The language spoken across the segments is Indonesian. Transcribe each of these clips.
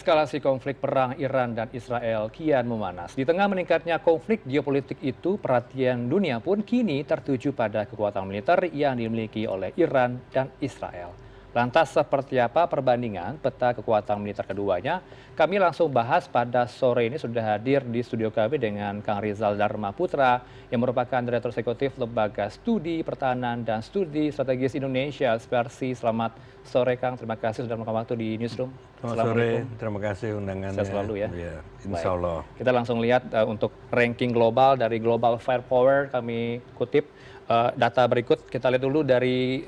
Eskalasi konflik perang Iran dan Israel kian memanas. Di tengah meningkatnya konflik geopolitik itu, perhatian dunia pun kini tertuju pada kekuatan militer yang dimiliki oleh Iran dan Israel. Lantas seperti apa perbandingan peta kekuatan militer keduanya? Kami langsung bahas pada sore ini sudah hadir di studio kami dengan Kang Rizal Dharma Putra yang merupakan Direktur Eksekutif Lembaga Studi Pertahanan dan Studi Strategis Indonesia, Spersi. Selamat sore Kang, terima kasih sudah meluangkan waktu di Newsroom. Selamat sore, Assalamualaikum. terima kasih undangannya. Sehat selalu ya. Ya, Baik. insya Allah. Kita langsung lihat untuk ranking global dari Global Firepower, kami kutip data berikut. Kita lihat dulu dari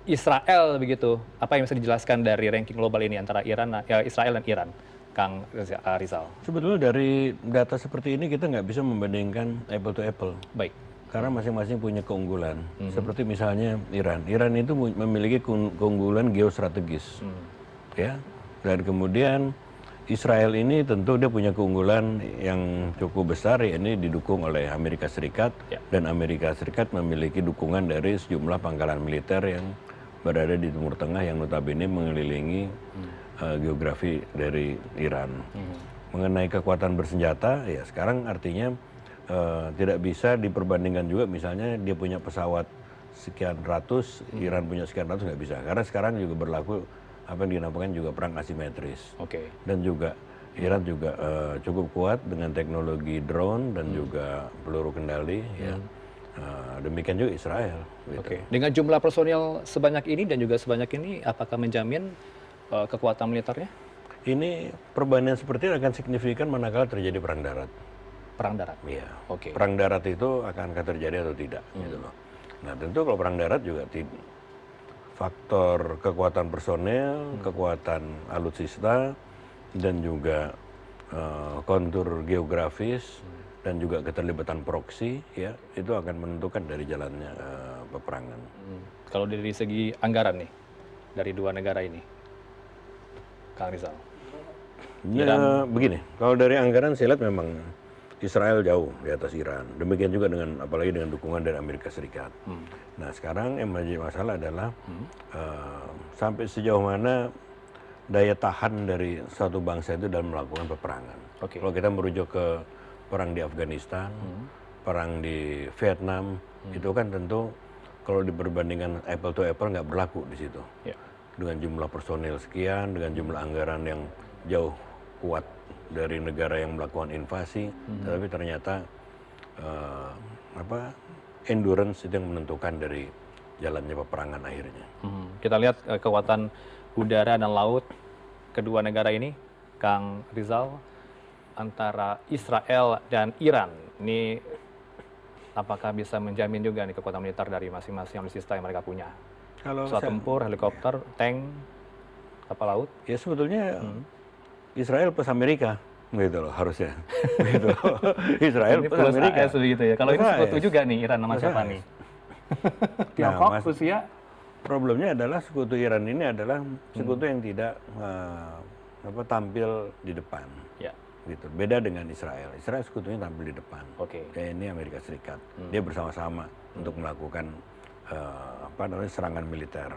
Israel begitu. Apa yang bisa dijelaskan dari ranking global ini antara Israel dan Iran, Kang Rizal? Sebetulnya dari data seperti ini kita nggak bisa membandingkan apple to apple. Baik. Karena masing-masing punya keunggulan. Seperti misalnya Iran. Iran itu memiliki keunggulan geostrategis. Ya. Dan kemudian Israel ini tentu dia punya keunggulan yang cukup besar, ya ini didukung oleh Amerika Serikat. Ya. Dan Amerika Serikat memiliki dukungan dari sejumlah pangkalan militer yang berada di Timur Tengah yang notabene mengelilingi geografi dari Iran. Mengenai kekuatan bersenjata, ya sekarang artinya tidak bisa diperbandingkan juga, misalnya dia punya pesawat sekian ratus, Iran punya sekian ratus, nggak bisa. Karena sekarang juga berlaku apa yang dinamakan juga perang asimetris. Oke. Dan juga Iran juga cukup kuat dengan teknologi drone dan juga peluru kendali. Ya. Demikian juga Israel. Gitu. Oke. Dengan jumlah personil sebanyak ini dan juga sebanyak ini, apakah menjamin kekuatan militernya? Ini perbandingan seperti ini akan signifikan manakala terjadi perang darat. Perang darat? Iya. Oke. Perang darat itu akan terjadi atau tidak. Gitu loh. Nah tentu kalau perang darat juga faktor kekuatan personel, kekuatan alutsista, dan juga kontur geografis, dan juga keterlibatan proksi, ya itu akan menentukan dari jalannya peperangan. Kalau dari segi anggaran nih, dari dua negara ini, Kang Rizal? Ya begini, kalau dari anggaran saya lihat memang Israel jauh di atas Iran. Demikian juga dengan apalagi dengan dukungan dari Amerika Serikat. Nah sekarang yang menjadi masalah adalah sampai sejauh mana daya tahan dari suatu bangsa itu dalam melakukan peperangan. Oke. Kalau kita merujuk ke perang di Afghanistan, perang di Vietnam, itu kan tentu kalau diperbandingkan apple to apple nggak berlaku di situ. Ya. Dengan jumlah personil sekian, dengan jumlah anggaran yang jauh kuat dari negara yang melakukan invasi, tetapi ternyata endurance itu yang menentukan dari jalannya peperangan akhirnya. Kita lihat kekuatan udara dan laut kedua negara ini, Kang Rizal, antara Israel dan Iran. Ini apakah bisa menjamin juga nih kekuatan militer dari masing-masing alutsista yang mereka punya? Kalau Pesawat tempur, helikopter, tank, kapal laut? ya sebetulnya Israel plus Amerika gitu loh harusnya. Gitu loh. Israel Ini plus plus Amerika. AS begitu ya. Kalau ini Plus sekutu AS. juga nih Iran sama Plus siapa AS. nih? Tiongkok, Mas- Rusia? Problemnya adalah sekutu Iran ini adalah sekutu yang tidak tampil di depan. Ya. Gitu. Beda dengan Israel. Israel sekutunya tampil di depan. Oke. Kayak ini Amerika Serikat. Dia bersama-sama untuk melakukan serangan militer.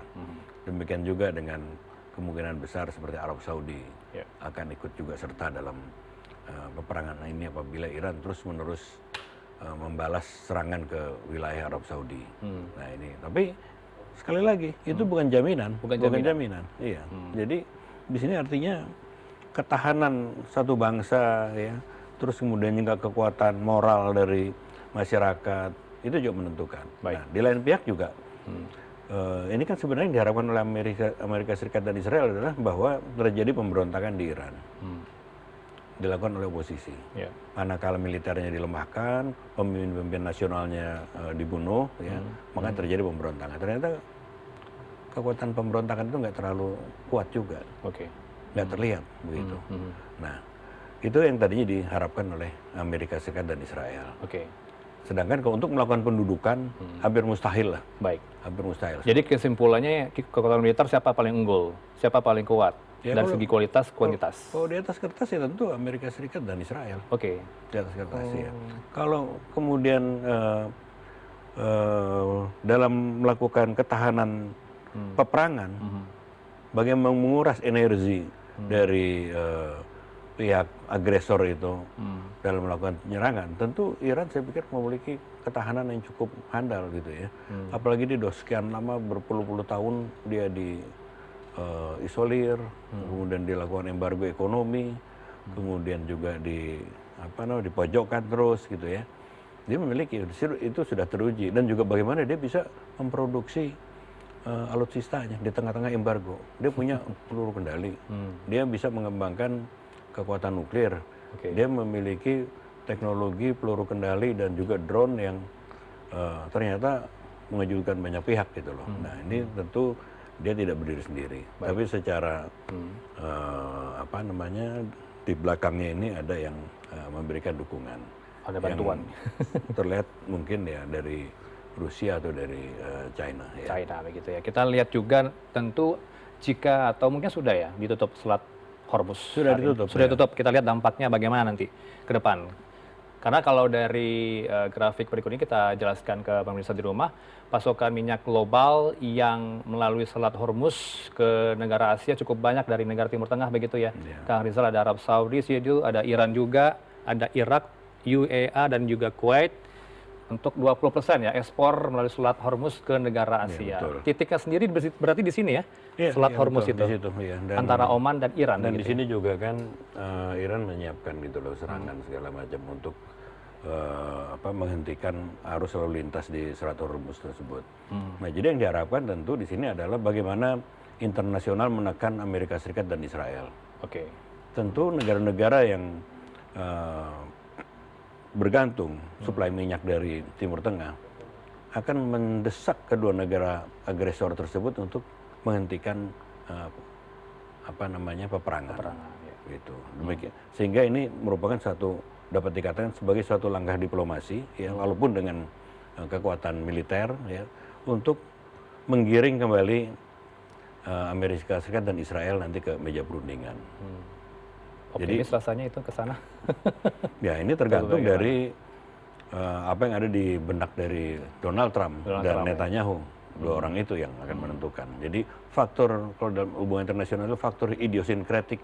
Demikian juga dengan kemungkinan besar seperti Arab Saudi Ya. akan ikut juga serta dalam peperangan ini apabila Iran terus-menerus membalas serangan ke wilayah Arab Saudi. Nah ini, tapi sekali lagi itu bukan jaminan, Bukan jaminan. Iya. Jadi di sini artinya ketahanan satu bangsa, ya, terus kemudian juga kekuatan moral dari masyarakat itu juga menentukan. Baik. Nah, di lain pihak juga ini kan sebenarnya yang diharapkan oleh Amerika Serikat dan Israel adalah bahwa terjadi pemberontakan di Iran. Dilakukan oleh oposisi. Ya. Manakala militernya dilemahkan, pemimpin nasionalnya dibunuh, ya, maka terjadi pemberontakan. Ternyata kekuatan pemberontakan itu nggak terlalu kuat juga, Oke. nggak terlihat begitu. Nah, itu yang tadinya diharapkan oleh Amerika Serikat dan Israel. Oke. Sedangkan kalau untuk melakukan pendudukan hampir mustahil lah, Baik. hampir mustahil. Jadi kesimpulannya kekuatan militer siapa paling unggul, siapa paling kuat Ya, dari kalau- segi kualitas kuantitas. Kalau di atas kertas ya tentu Amerika Serikat dan Israel. Oke. Di atas kertas ya. Kalau kemudian dalam melakukan ketahanan peperangan, bagaimana menguras energi dari pihak agresor itu dalam melakukan penyerangan, tentu Iran saya pikir memiliki ketahanan yang cukup handal gitu ya. Apalagi dia udah sekian lama berpuluh-puluh tahun dia isolir, kemudian dilakukan embargo ekonomi, kemudian juga dipojokkan terus gitu ya. Dia memiliki itu sudah teruji, dan juga bagaimana dia bisa memproduksi alutsistanya di tengah-tengah embargo. Dia punya peluru kendali, dia bisa mengembangkan kekuatan nuklir, dia memiliki teknologi peluru kendali dan juga drone yang ternyata mengejutkan banyak pihak gitu loh. Nah ini tentu dia tidak berdiri sendiri, tapi secara di belakangnya ini ada yang memberikan dukungan. Ada bantuan. Yang terlihat mungkin ya dari Rusia atau dari China. Ya. China begitu ya. Kita lihat juga tentu jika atau mungkin sudah ya ditutup Selat Hormuz. Sudah ditutup. Sudah ditutup. Kita lihat dampaknya bagaimana nanti ke depan. Karena kalau dari grafik berikut ini kita jelaskan ke pemirsa di rumah, pasokan minyak global yang melalui Selat Hormuz ke negara Asia cukup banyak dari negara Timur Tengah begitu ya. Kang Rizal, ada Arab Saudi, ada Iran juga, ada Irak, UEA dan juga Kuwait. Untuk 20% ya ekspor melalui Selat Hormuz ke negara Asia. Ya, titiknya sendiri berarti di sini ya, Selat Hormuz itu. Situ, ya. Antara Oman dan Iran. Dan di sini juga kan Iran menyiapkan gitu loh serangan segala macam untuk menghentikan arus lalu lintas di Selat Hormuz tersebut. Nah jadi yang diharapkan tentu di sini adalah bagaimana internasional menekan Amerika Serikat dan Israel. Tentu negara-negara yang bergantung suplai minyak dari Timur Tengah akan mendesak kedua negara agresor tersebut untuk menghentikan peperangan. Gitu. Demikian. Sehingga ini merupakan dapat dikatakan sebagai suatu langkah diplomasi ya, walaupun dengan kekuatan militer ya, untuk menggiring kembali Amerika Serikat dan Israel nanti ke meja perundingan. Optimis rasanya itu ke sana. Ya ini tergantung dari apa yang ada di benak dari Donald Trump dan Netanyahu. Dua orang itu yang akan menentukan. Jadi faktor, kalau dalam hubungan internasional itu faktor idiosinkretik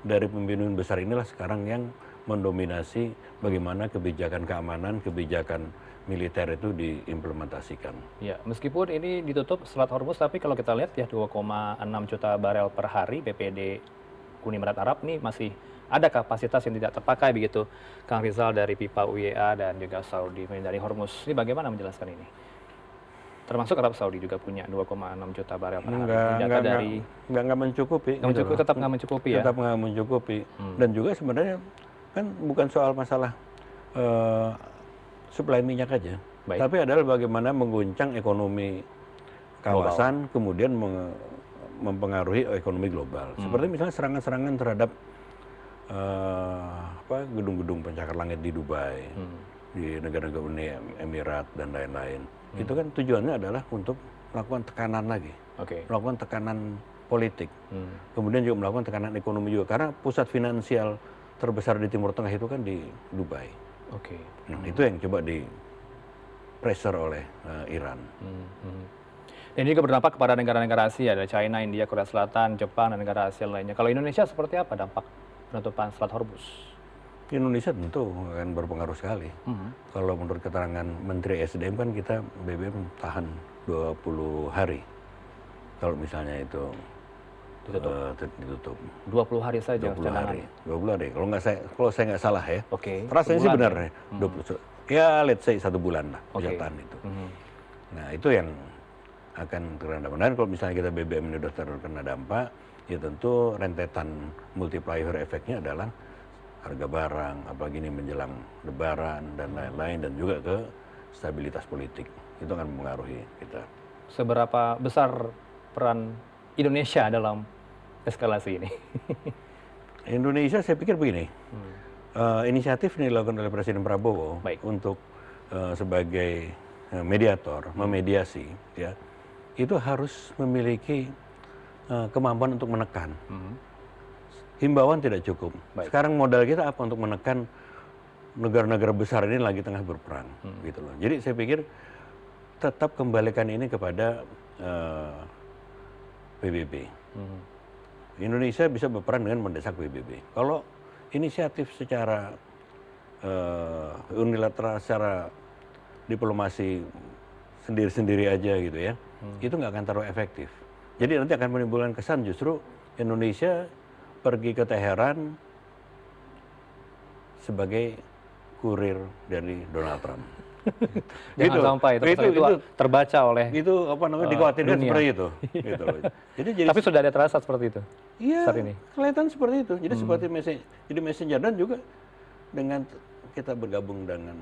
dari pemimpin besar inilah sekarang yang mendominasi bagaimana kebijakan keamanan, kebijakan militer itu diimplementasikan. Ya, meskipun ini ditutup Selat Hormuz, tapi kalau kita lihat ya 2,6 juta barel per hari BPD Uni Emirat Arab nih masih ada kapasitas yang tidak terpakai begitu, Kang Rizal, dari pipa UEA dan juga Saudi dari Hormuz. Ini bagaimana menjelaskan ini? Termasuk Arab Saudi juga punya 2,6 juta barel per hari. Nggak mencukupi. Tetap nggak mencukupi ya? Tetap nggak mencukupi. Dan juga sebenarnya kan bukan soal masalah suplai minyak aja. Tapi adalah bagaimana mengguncang ekonomi kawasan, kemudian mempengaruhi ekonomi global. Seperti misalnya serangan-serangan terhadap gedung-gedung pencakar langit di Dubai, di negara-negara Uni Emirat dan lain-lain. Itu kan tujuannya adalah untuk melakukan tekanan lagi, melakukan tekanan politik, kemudian juga melakukan tekanan ekonomi juga. Karena pusat finansial terbesar di Timur Tengah itu kan di Dubai. Nah, itu yang coba di pressure oleh Iran. Dan juga berdampak kepada negara-negara Asia, ada China, India, Korea Selatan, Jepang, dan negara Asia lainnya. Kalau Indonesia seperti apa dampak penutupan Selat Hormuz? Indonesia tentu akan berpengaruh sekali. Kalau menurut keterangan Menteri SDM kan kita BBM tahan 20 hari. Kalau misalnya itu ditutup. 20 hari saja. 20 hari. 20 hari. Kalau saya nggak salah ya. Rasanya sih benar ya. 20, ya let's say 1 bulan lah bisa tahan itu. Nah itu yang akan terkena dampak. Dan kalau misalnya kita BBM ini sudah terkena dampak, ya tentu rentetan multiplier efeknya adalah harga barang, apalagi ini menjelang Lebaran dan lain-lain, dan juga ke stabilitas politik. Itu akan mempengaruhi kita. Seberapa besar peran Indonesia dalam eskalasi ini? Indonesia saya pikir begini, inisiatif yang dilakukan oleh Presiden Prabowo untuk sebagai mediator, memediasi, ya, itu harus memiliki kemampuan untuk menekan. Himbauan tidak cukup. Sekarang modal kita apa untuk menekan negara-negara besar ini lagi tengah berperang, gitu loh. Jadi saya pikir tetap kembalikan ini kepada PBB. Indonesia bisa berperan dengan mendesak PBB. Kalau inisiatif secara unilateral, secara diplomasi sendiri-sendiri aja gitu ya, itu nggak akan terlalu efektif. Jadi nanti akan menimbulkan kesan justru Indonesia pergi ke Teheran sebagai kurir dari Donald Trump. Jangan sampai itu terbaca oleh itu apa namanya dikhawatirkan dunia. seperti itu. Gitu. Jadi Tapi sudah ada terasa seperti itu iya, saat ini. kelihatan seperti itu. Jadi seperti messenger dan juga dengan kita bergabung dengan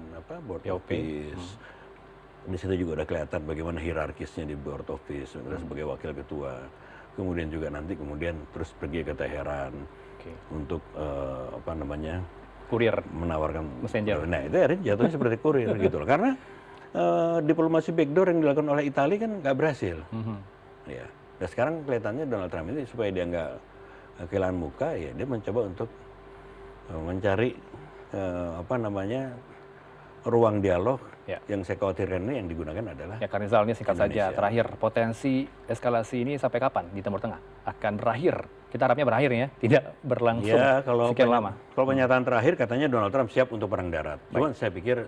board of peace. Di situ juga udah kelihatan bagaimana hierarkisnya di board of peace sebagai wakil ketua. Kemudian juga nanti terus pergi ke Teheran untuk Kurir menawarkan messenger. Nah itu jatuhnya seperti kurir gitu loh. Karena diplomasi backdoor yang dilakukan oleh Italia kan nggak berhasil. Ya. Dan sekarang kelihatannya Donald Trump ini supaya dia nggak kehilangan muka, ya dia mencoba untuk mencari ruang dialog yang saya khawatirkan ini yang digunakan adalah ya. Kang Rizal, ini singkat saja Indonesia. terakhir, potensi eskalasi ini sampai kapan di Timur Tengah akan berakhir? Kita harapnya berakhir ya, tidak berlangsung sekian lama. Kalau pernyataan terakhir katanya Donald Trump siap untuk perang darat. Cuman saya pikir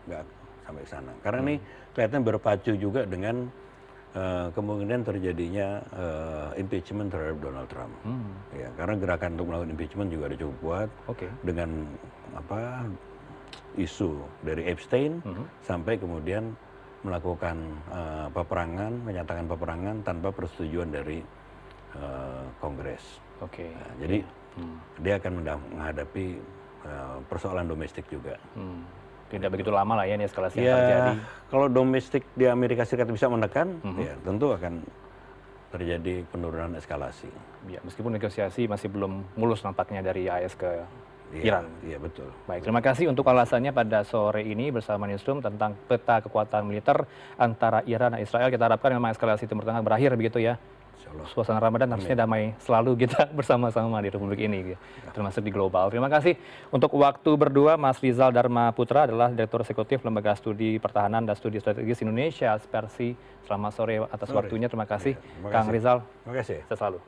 nggak sampai sana. Karena ini kelihatan berpacu juga dengan kemungkinan terjadinya impeachment terhadap Donald Trump. Ya, karena gerakan untuk melakukan impeachment juga ada cukup kuat dengan isu dari Epstein sampai kemudian melakukan peperangan, menyatakan peperangan tanpa persetujuan dari Kongres. Nah, jadi dia akan menghadapi persoalan domestik juga. Tidak begitu lama lah ya ini eskalasi yang terjadi. Kalau domestik di Amerika Serikat bisa menekan, ya tentu akan terjadi penurunan eskalasi. Ya, meskipun negosiasi masih belum mulus nampaknya dari AS ke Iran. Iya betul. Baik, terima kasih untuk alasannya pada sore ini bersama Newsroom tentang peta kekuatan militer antara Iran dan Israel. Kita harapkan memang eskalasi Timur Tengah berakhir begitu ya. Suasana Ramadan harusnya damai selalu kita bersama-sama di Republik ini, termasuk di global. Terima kasih untuk waktu berdua. Mas Rizal Dharma Putra adalah Direktur Eksekutif Lembaga Studi Pertahanan dan Studi Strategis Indonesia, Aspersi. Selamat sore atas waktunya. Terima kasih, Kang Rizal. Terima kasih. Sehat selalu.